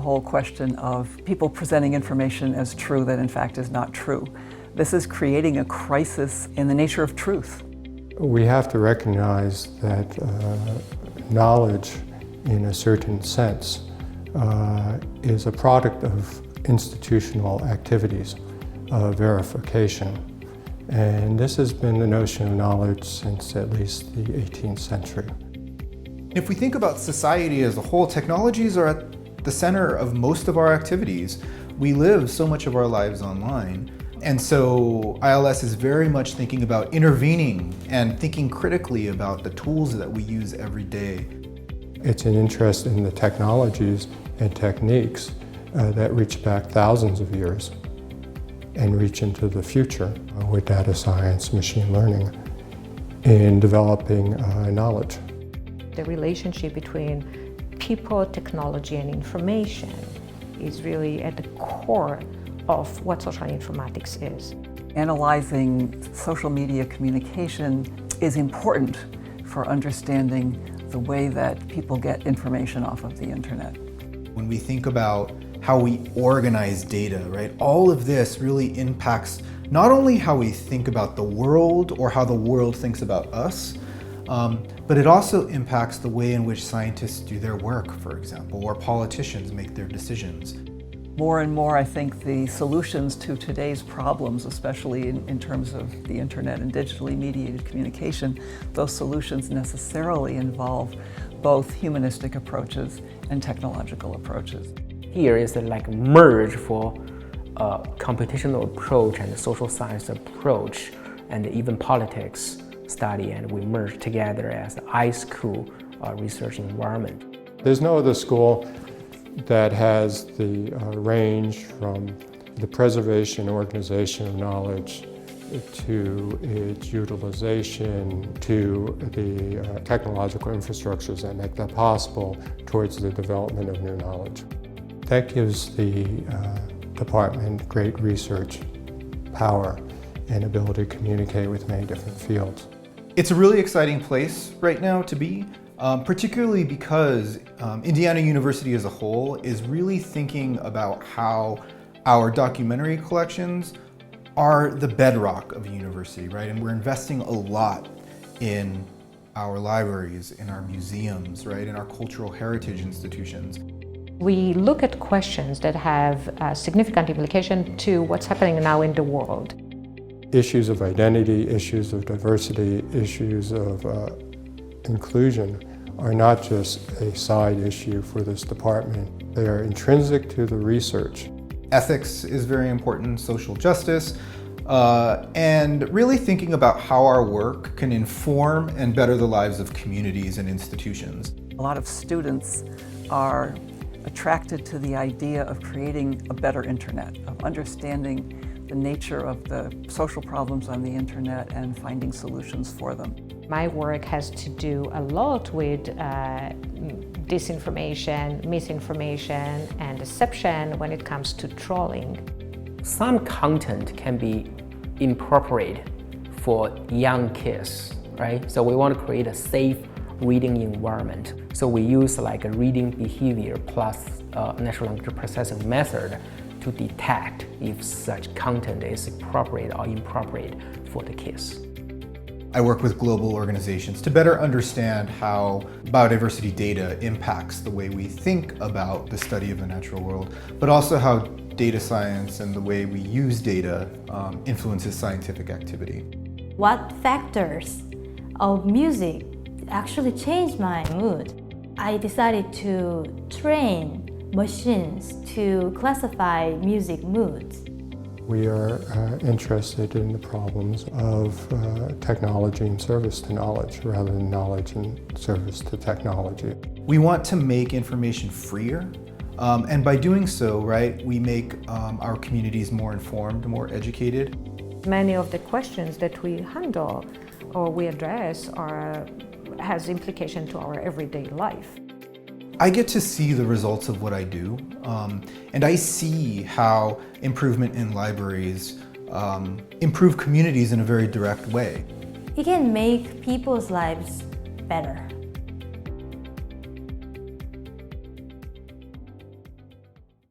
whole question of people presenting information as true that in fact is not true. This is creating a crisis in the nature of truth. We have to recognize that knowledge, in a certain sense, is a product of institutional activities, verification. And this has been the notion of knowledge since at least the 18th century. If we think about society as a whole, technologies are at the center of most of our activities. We live so much of our lives online. And so ILS is very much thinking about intervening and thinking critically about the tools that we use every day. It's an interest in the technologies and techniques that reach back thousands of years and reach into the future with data science, machine learning, in developing knowledge. The relationship between people, technology, and information is really at the core of what social informatics is. Analyzing social media communication is important for understanding the way that people get information off of the internet. When we think about how we organize data, right, all of this really impacts not only how we think about the world or how the world thinks about us, but it also impacts the way in which scientists do their work, for example, or politicians make their decisions. More and more, I think the solutions to today's problems, especially in terms of the internet and digitally mediated communication, those solutions necessarily involve both humanistic approaches and technological approaches. Here is like a merge for a computational approach and a social science approach and even politics study, and we merge together as the iSchool research environment. There's no other school that has the range from the preservation and organization of knowledge to its utilization to the technological infrastructures that make that possible towards the development of new knowledge. That gives the department great research power and ability to communicate with many different fields. It's a really exciting place right now to be, particularly because Indiana University as a whole is really thinking about how our documentary collections are the bedrock of a university, right? And we're investing a lot in our libraries, in our museums, right? In our cultural heritage institutions. We look at questions that have a significant implication to what's happening now in the world. Issues of identity, issues of diversity, issues of inclusion are not just a side issue for this department. They are intrinsic to the research. Ethics is very important, social justice, and really thinking about how our work can inform and better the lives of communities and institutions. A lot of students are attracted to the idea of creating a better internet, of understanding the nature of the social problems on the internet and finding solutions for them. My work has to do a lot with disinformation, misinformation, and deception when it comes to trolling. Some content can be inappropriate for young kids, right? So we want to create a safe reading environment. So we use like a reading behavior plus natural language processing method to detect if such content is appropriate or inappropriate for the kids. I work with global organizations to better understand how biodiversity data impacts the way we think about the study of the natural world, but also how data science and the way we use data influences scientific activity. What factors of music actually changed my mood? I decided to train machines to classify music moods. We are interested in the problems of technology in service to knowledge rather than knowledge in service to technology. We want to make information freer, and by doing so, right, we make our communities more informed, more educated. Many of the questions that we handle or we address has implication to our everyday life. I get to see the results of what I do, and I see how improvement in libraries improve communities in a very direct way. It can make people's lives better.